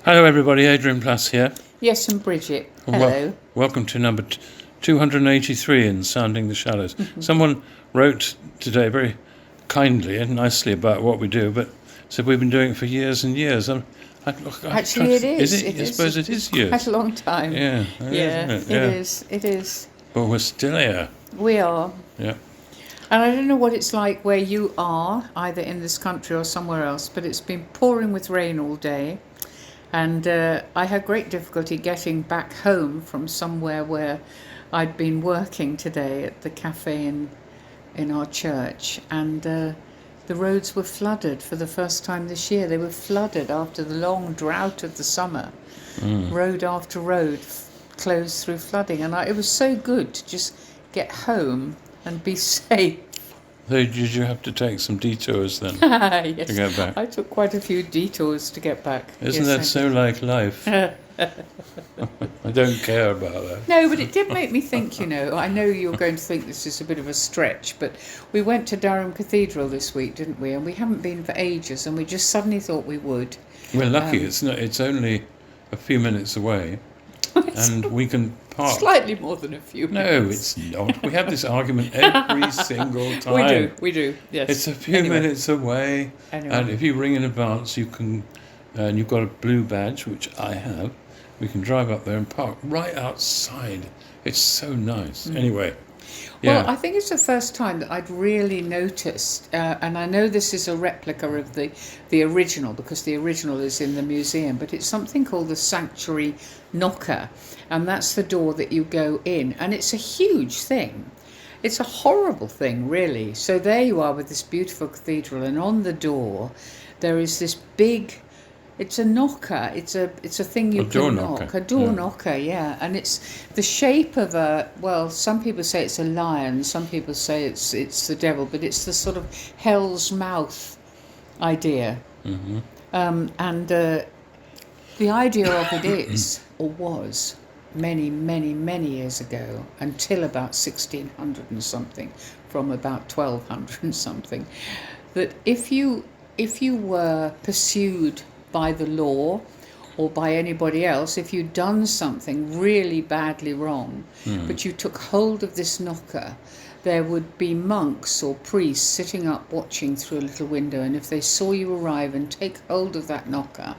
Hello everybody, Adrian Plass here. Yes, and Bridget. And Hello. welcome to number 283 in Sounding the Shallows. Someone wrote today very kindly and nicely about what we do, but said we've been doing it for years and years. Actually, it is. Is it? I suppose it is years. Quite a long time. Yeah, it is. It is. But we're still here. We are. Yeah. And I don't know what it's like where you are, either in this country or somewhere else, but it's been pouring with rain all day. And I had great difficulty getting back home from somewhere where I'd been working today at the cafe in our church. And the roads were flooded for the first time this year. They were flooded after the long drought of the summer. Road after road closed through flooding. And it was so good to just get home and be safe. So did you have to take some detours then Yes. to get back? I took quite a few detours to get back. Isn't Yes, that I so like life? I don't care about that. No, but it did make me think, I know you're going to think this is a bit of a stretch, but we went to Durham Cathedral this week, didn't we? And we haven't been for ages, and we just suddenly thought we would. We're lucky. It's only a few minutes away, and we can park. Slightly more than a few No, minutes. it's not. We have this argument every single time. We do, yes. It's a few Anyway. minutes away, and if you ring in advance, you can, and you've got a blue badge, which I have, we can drive up there and park right outside. It's so nice. Anyway, yeah. Well, I think it's the first time that I'd really noticed, and I know this is a replica of the original, because the original is in the museum, but it's something called the Sanctuary Knocker, and that's the door that you go in, and it's a huge thing. It's a horrible thing, really. So there you are with this beautiful cathedral, and on the door there is this big... It's a knocker. It's a thing you can knock. A door knocker, yeah. And it's the shape of some people say it's a lion, some people say it's the devil, but it's the sort of hell's mouth idea. Mm-hmm. And the idea of it is, or was, many, many, many years ago, until about 1600 and something, from about 1200 and something, that if you were pursued by the law or by anybody else, if you'd done something really badly wrong, but you took hold of this knocker, there would be monks or priests sitting up watching through a little window, and if they saw you arrive and take hold of that knocker,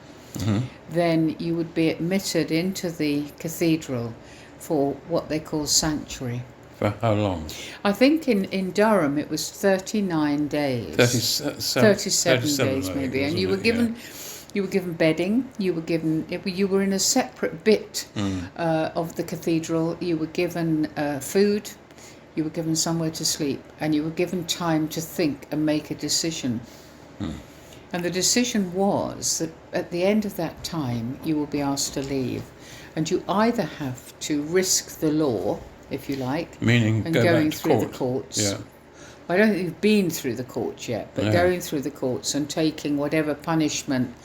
then you would be admitted into the cathedral for what they call sanctuary. For how long? I think in Durham it was 39 days. 37 days maybe, and you were given... Yeah. You were given bedding. You were in a separate bit of the cathedral. You were given food. You were given somewhere to sleep, and you were given time to think and make a decision. And the decision was that at the end of that time, you will be asked to leave, and you either have to risk the law, if you like, meaning and go going back to through court. the courts. Yeah. I don't think you've been through the courts yet, but going through the courts and taking whatever punishment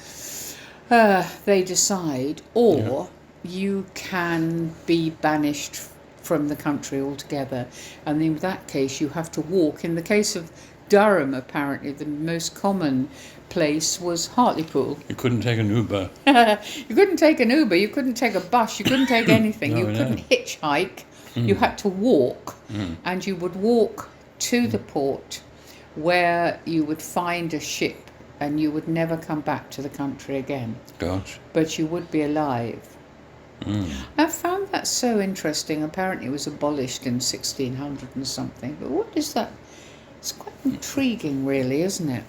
they decide, or you can be banished from the country altogether. And in that case, you have to walk. In the case of Durham, apparently, the most common place was Hartlepool. You couldn't take an Uber. You couldn't take an Uber, you couldn't take a bus, you couldn't take anything. You couldn't hitchhike. You had to walk, and you would walk to the port where you would find a ship, and you would never come back to the country again. Gosh. But you would be alive. I found that so interesting. Apparently it was abolished in 1600 and something. But what is that? It's quite intriguing, really, isn't it?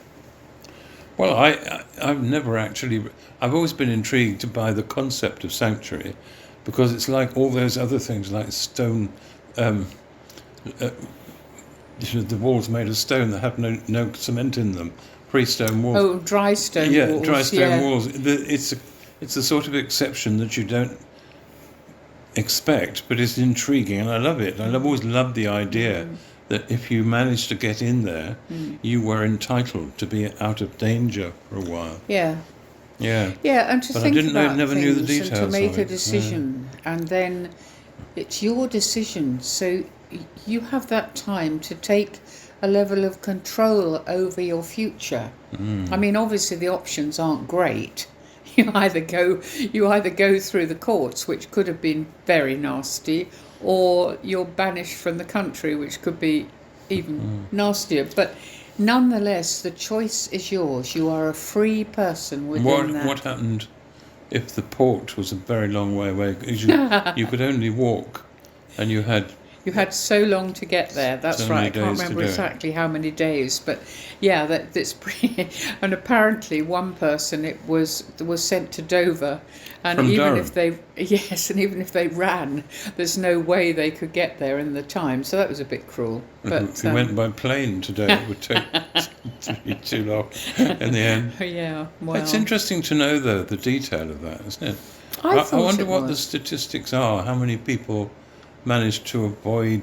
Well, I've always been intrigued by the concept of sanctuary, because it's like all those other things, like stone... the walls made of stone that have no cement in them, pre-stone walls. Oh, dry stone walls. Yeah, dry stone walls. It's a sort of exception that you don't expect, but it's intriguing, and I love it. I've always loved the idea that if you managed to get in there, you were entitled to be out of danger for a while. Yeah. Yeah. Yeah, and to But think I didn't about never knew the things details and to make of a it. decision, and then it's your decision. So you have that time to take a level of control over your future. I mean, obviously the options aren't great. you either go through the courts, which could have been very nasty, or you're banished from the country, which could be even nastier. But nonetheless, the choice is yours. You are a free person within that. What happened if the port was a very long way away? 'Cause you could only walk, and you had You had so long to get there. That's So right. I many can't days to remember do it. exactly how many days, but yeah, that's pretty. And apparently, one person was sent to Dover, and From even Durham? if they ran, there's no way they could get there in the time. So that was a bit cruel. But if you went by plane today, it would take too long in the end. yeah, well, It's interesting to know, though, the detail of that, isn't it? I I thought wonder it what the was. statistics are. How many people manage to avoid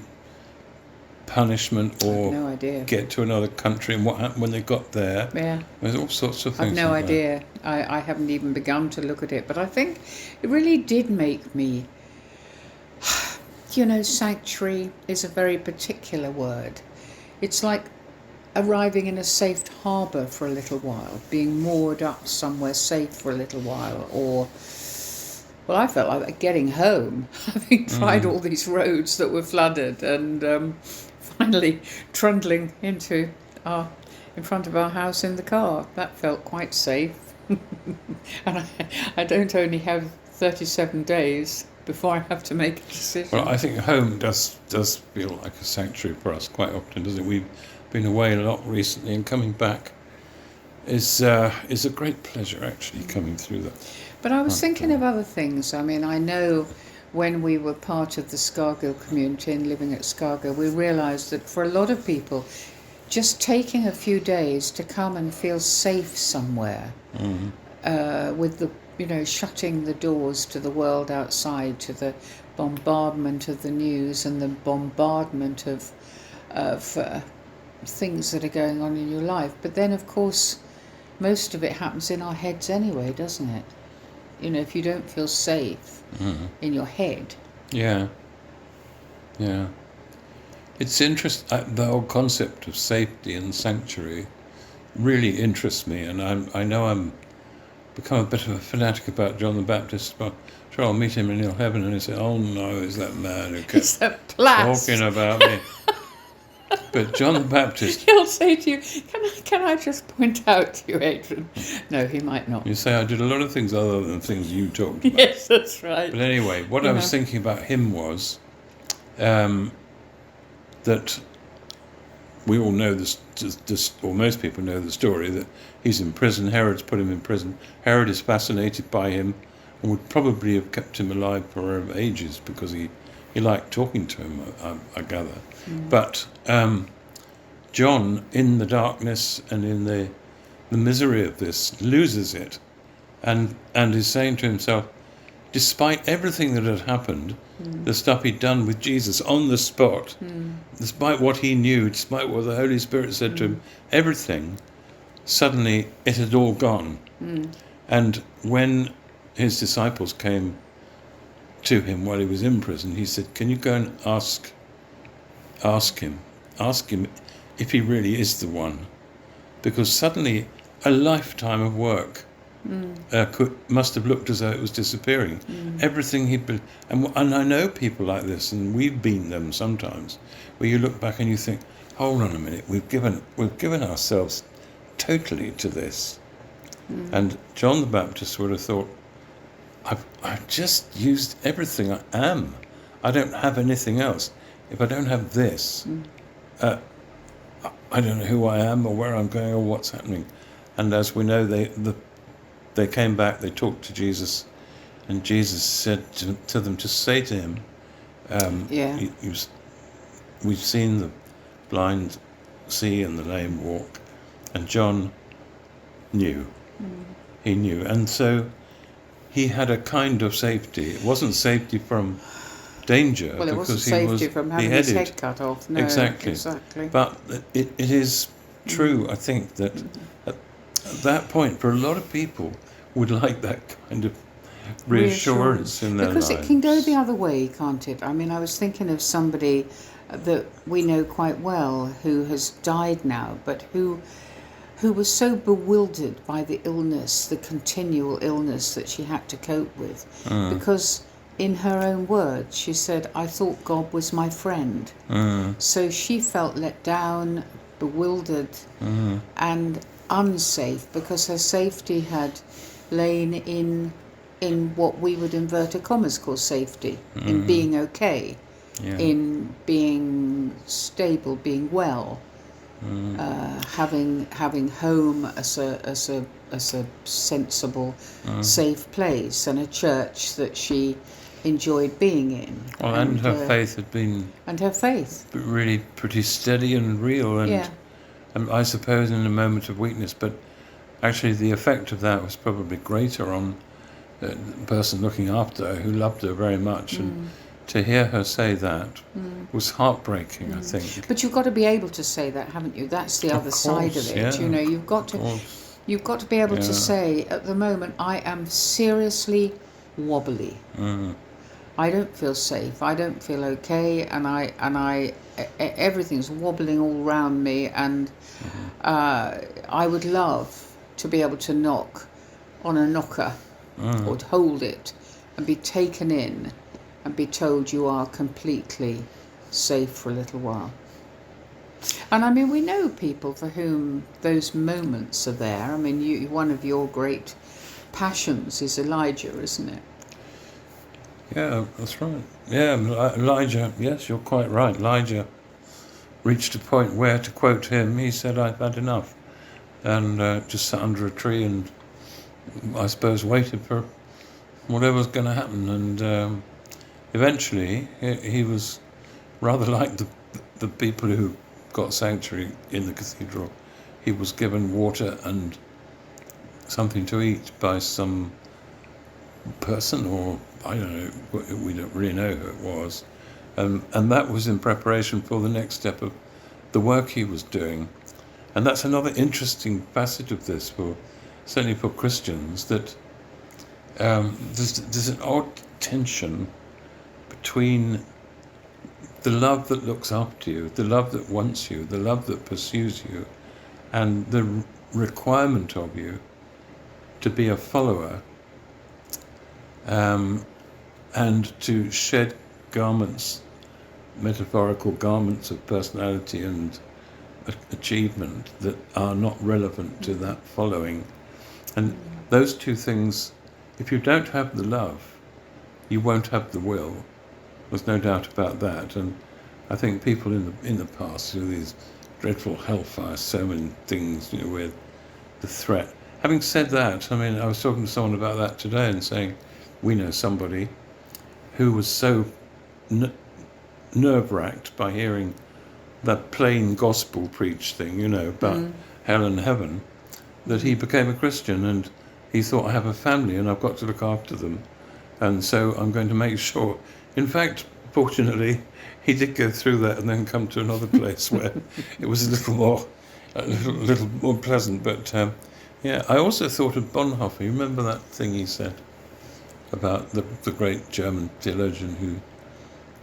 punishment or No idea. get to another country, and what happened when they got there? Yeah. There's all sorts of things. I've no like that. idea. I haven't even begun to look at it, but I think it really did make me. Sanctuary is a very particular word. It's like arriving in a safe harbour for a little while, being moored up somewhere safe for a little while, or. Well, I felt like getting home, having tried all these roads that were flooded, and finally trundling in front of our house in the car. That felt quite safe. And I don't only have 37 days before I have to make a decision. Well, I think home does feel like a sanctuary for us quite often, doesn't it? We've been away a lot recently, and coming back is a great pleasure, actually, coming through that. But I was thinking of other things. I mean, I know when we were part of the Scargill community and living at Scargill, we realised that for a lot of people, just taking a few days to come and feel safe somewhere, with the shutting the doors to the world outside, to the bombardment of the news and the bombardment of things that are going on in your life. But then, of course, most of it happens in our heads anyway, doesn't it? If you don't feel safe in your head. Yeah. It's interesting. The whole concept of safety and sanctuary really interests me, and I know I'm become a bit of a fanatic about John the Baptist. But sure, I'll meet him in heaven, and he'll say, "Oh no, is that man who kept It's a blast. talking about me?" But John the Baptist, He'll say to you, can I just point out to you, Adrian? No, he might not. you say, "I did a lot of things other than things you talked about." Yes, that's right. But anyway, what I was thinking about him was that we all know this, or most people know the story, that he's in prison. Herod's put him in prison. Herod is fascinated by him and would probably have kept him alive for ages because he liked talking to him, I gather. But John, in the darkness and in the misery of this, loses it and is saying to himself, despite everything that had happened, the stuff he'd done with Jesus on the spot, despite what he knew, despite what the Holy Spirit said to him, everything, suddenly it had all gone. And when his disciples came to him while he was in prison, he said, "Can you go and ask him if he really is the one?" Because suddenly a lifetime of work must have looked as though it was disappearing. Everything he'd been, and I know people like this, and we've been them sometimes, where you look back and you think, "Hold on a minute, we've given ourselves totally to this." And John the Baptist would have thought, I've just used everything I am. I don't have anything else. If I don't have this, I don't know who I am or where I'm going or what's happening. And as we know, they came back, they talked to Jesus, and Jesus said to them to say to him, "We've seen the blind see and the lame walk." And John knew. He knew. And so he had a kind of safety. It wasn't safety from danger, Well, it wasn't because he safety was from having beheaded. his head cut off. No, Exactly. But it is true, I think, that at that point, for a lot of people, would like that kind of reassurance in their because lives. it can go the other way, can't it? I mean, I was thinking of somebody that we know quite well who has died now, but who who was so bewildered by the illness, the continual illness that she had to cope with, because in her own words, she said, "I thought God was my friend." So she felt let down, bewildered, and unsafe, because her safety had lain in what we would inverted commas call safety, in being okay, in being stable, being well, having home as a sensible, safe place, and a church that she enjoyed being in. Well, and her faith had been really pretty steady and real, and I suppose in a moment of weakness, but actually the effect of that was probably greater on the person looking after her, who loved her very much, and to hear her say that was heartbreaking, I think. But you've got to be able to say that, haven't you? That's the other side of it. Yeah. You know, you've got to be able to say, at the moment, I am seriously wobbly. I don't feel safe. I don't feel okay, and everything's wobbling all around me, and I would love to be able to knock on a knocker, or to hold it, and be taken in, and be told you are completely safe for a little while. And I mean, we know people for whom those moments are there. I mean, one of your great passions is Elijah, isn't it? Yeah, that's right. Yeah, Elijah, yes, you're quite right. Elijah reached a point where, to quote him, he said, "I've had enough," and just sat under a tree and, I suppose, waited for whatever was going to happen. And eventually, he was rather like the people who got sanctuary in the cathedral. He was given water and something to eat by some person, or I don't know, we don't really know who it was, and that was in preparation for the next step of the work he was doing. And that's another interesting passage of this, certainly for Christians, that there's an odd tension between the love that looks after you, the love that wants you, the love that pursues you, and the requirement of you to be a follower, and to shed garments, metaphorical garments of personality and achievement that are not relevant to that following. And those two things, if you don't have the love, you won't have the will. There's no doubt about that. And I think people in the past, these dreadful hellfire, so many things, with the threat. Having said that, I mean, I was talking to someone about that today and saying, we know somebody who was so nerve-wracked by hearing that plain gospel preach thing, about hell and heaven, that he became a Christian, and he thought, I have a family and I've got to look after them, and so I'm going to make sure. In fact, fortunately, he did go through that and then come to another place where it was a little more pleasant. But yeah, I also thought of Bonhoeffer. You remember that thing he said about the great German theologian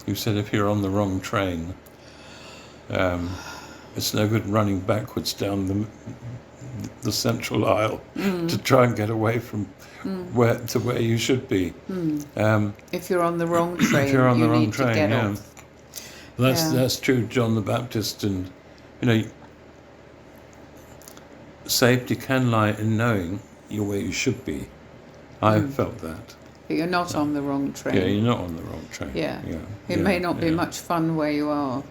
who said, if you're on the wrong train, it's no good running backwards down the central aisle to try and get away from where you should be. If you're on the wrong train, you need to get off. That's true, John the Baptist, and safety can lie in knowing you're where you should be. I've felt that. But you're not on the wrong train. Yeah, you're not on the wrong train. It may not be much fun where you are.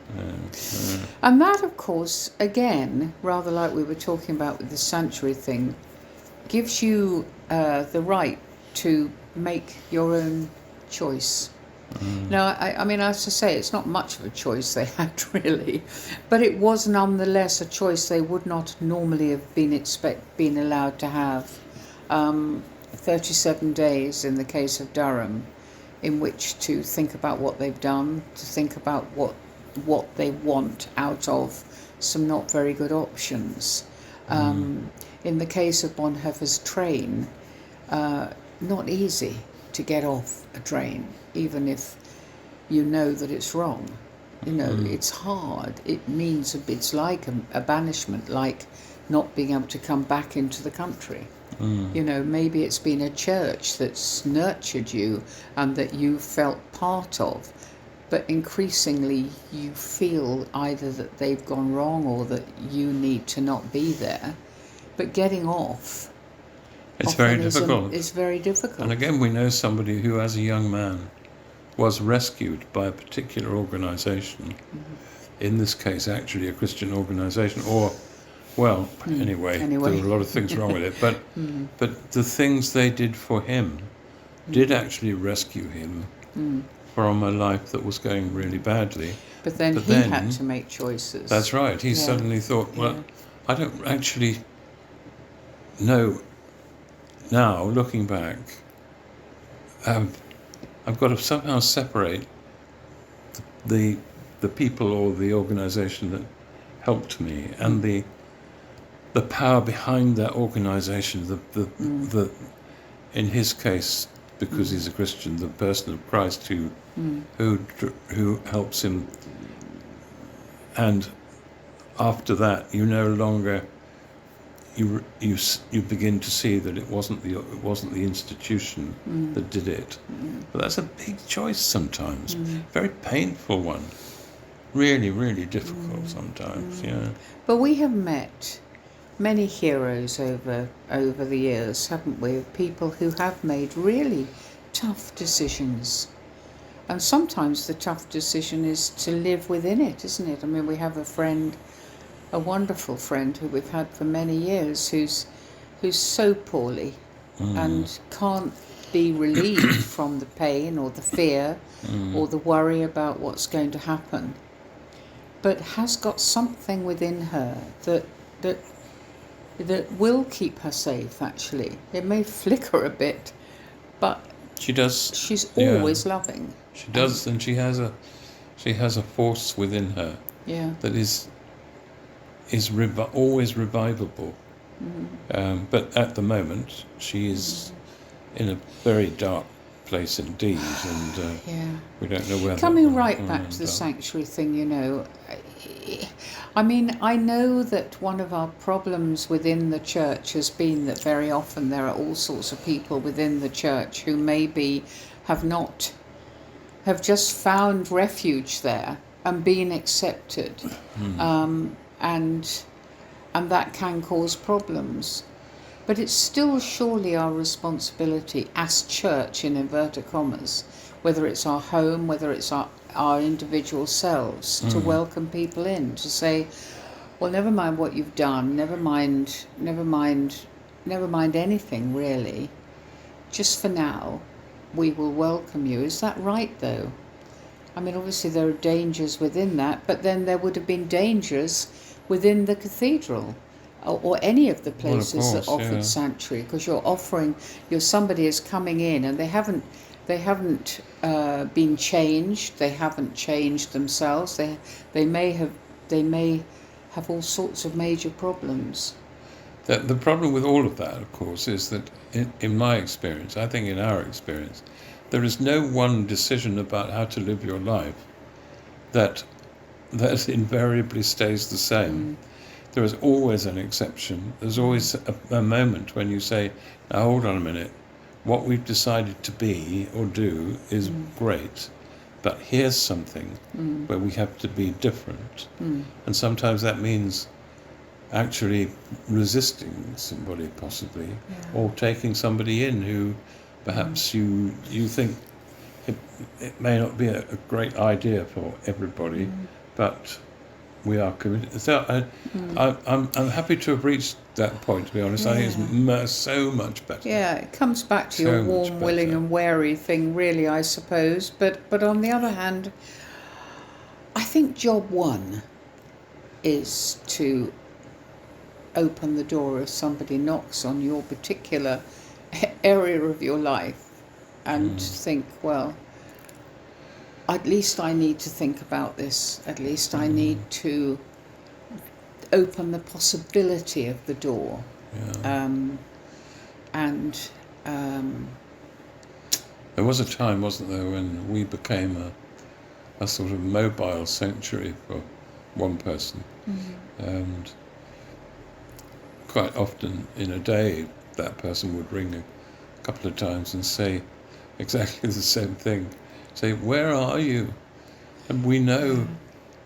And that, of course, again, rather like we were talking about with the sanctuary thing, gives you the right to make your own choice. Now, I mean, I have to say, it's not much of a choice they had, really, but it was nonetheless a choice they would not normally have been allowed to have. 37 days in the case of Durham, in which to think about what they've done, to think about what they want out of some not very good options. In the case of Bonhoeffer's train, not easy to get off a train, even if you know that it's wrong. It's hard. It means it's like a banishment, like not being able to come back into the country. You know, maybe it's been a church that's nurtured you and that you felt part of, but increasingly you feel either that they've gone wrong or that you need to not be there. But getting off, It's very difficult. It's very difficult. And again, we know somebody who, as a young man, was rescued by a particular organisation. In this case, actually a Christian organisation, or, well, anyway, there were a lot of things wrong with it. But the things they did for him did actually rescue him from a life that was going really badly. But then he had to make choices. That's right. He suddenly thought, well, I don't actually know now, looking back, I've got to somehow separate the people or the organisation that helped me and the power behind that organisation. The in his case, because he's a Christian, the person of Christ who helps him. And after that, you no longer. You begin to see that it wasn't the institution that did it, but that's a big choice sometimes, very painful one, really, really difficult sometimes. Yeah. But we have met many heroes over the years, haven't we? Of people who have made really tough decisions, and sometimes the tough decision is to live within it, isn't it? I mean, we have a wonderful friend who we've had for many years who's so poorly and can't be relieved from the pain or the fear or the worry about what's going to happen, but has got something within her that will keep her safe. Actually, it may flicker a bit, but she does. She's always loving. She does, and she has a force within her that is always revivable. But at the moment, she is in a very dark place indeed, and we don't know where. Coming right back to the sanctuary thing, you know, I mean, I know that one of our problems within the church has been that very often there are all sorts of people within the church who maybe have just found refuge there and been accepted. And that can cause problems. But it's still surely our responsibility as church, in inverted commas, whether it's our home, whether it's our individual selves, to welcome people in, to say, well, never mind what you've done, never mind anything really. Just for now, we will welcome you. Is that right, though? I mean, obviously there are dangers within that, but then there would have been dangers within the cathedral or any of the places that offered sanctuary, because somebody is coming in and they haven't been changed, they haven't changed themselves, they may have all sorts of major problems. The problem with all of that, of course, is that in my experience, I think in our experience, there is no one decision about how to live your life that invariably stays the same. There is always an exception. There's always a moment when you say, now hold on a minute, what we've decided to be or do is great, but here's something where we have to be different. And sometimes that means actually resisting somebody possibly, or taking somebody in who perhaps you think it may not be a great idea for everybody, but we are committed. So I'm happy to have reached that point, to be honest. I think it's so much better. Yeah, it comes back to your warm, willing and wary thing, really, I suppose. But on the other hand, I think job one is to open the door if somebody knocks on your particular area of your life and think, well, at least I need to think about this. At least I need to open the possibility of the door. There was a time, wasn't there, when we became a sort of mobile sanctuary for one person. And quite often in a day, that person would ring a couple of times and say exactly the same thing. Say, where are you? And we know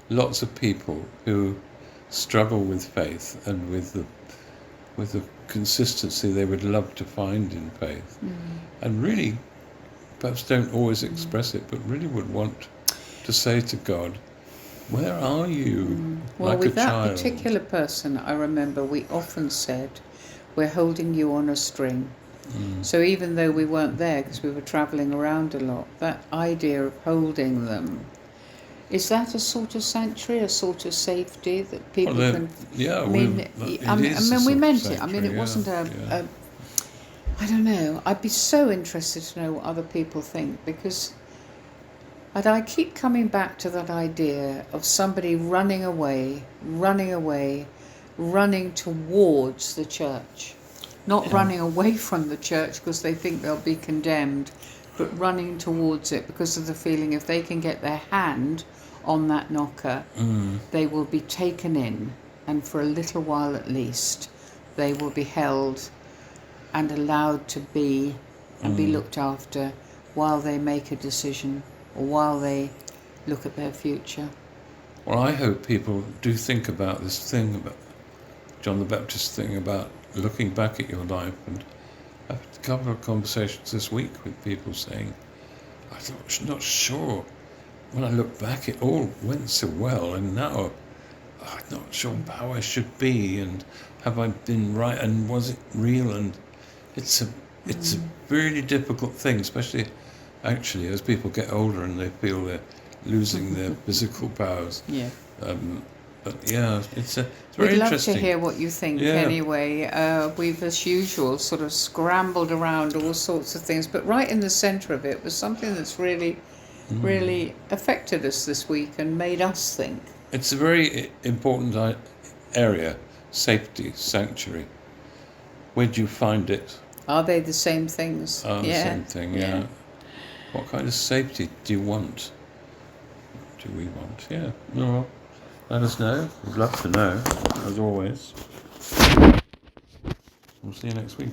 lots of people who struggle with faith and with the consistency they would love to find in faith, and really perhaps don't always express it, but really would want to say to God, where are you? Well, like with a that child. particular person, I remember we often said, we're holding you on a string. So even though we weren't there because we were travelling around a lot, that idea of holding them, is that a sort of sanctuary, a sort of safety that people can... Yeah, I mean, we meant it. I mean, it wasn't a... I don't know. I'd be so interested to know what other people think, because I keep coming back to that idea of somebody running away, running towards the church. Not running away from the church because they think they'll be condemned, but running towards it because of the feeling if they can get their hand on that knocker, they will be taken in, and for a little while at least, they will be held and allowed to be and be looked after while they make a decision or while they look at their future. Well, I hope people do think about this thing, about John the Baptist thing, about looking back at your life. And I've had a couple of conversations this week with people saying, I'm not sure. When I look back, it all went so well, and now I'm not sure how I should be, and have I been right, and was it real? And it's a really difficult thing, especially actually as people get older and they feel they're losing their physical powers. Yeah. But yeah, it's very We'd love interesting. to hear what you think anyway. We've, as usual, sort of scrambled around all sorts of things, but right in the centre of it was something that's really affected us this week and made us think. It's a very important area, safety, sanctuary. Where do you find it? Are they the same things? The same thing, yeah. What kind of safety do you want? Do we want? Yeah. Well, let us know. We'd love to know, as always. We'll see you next week.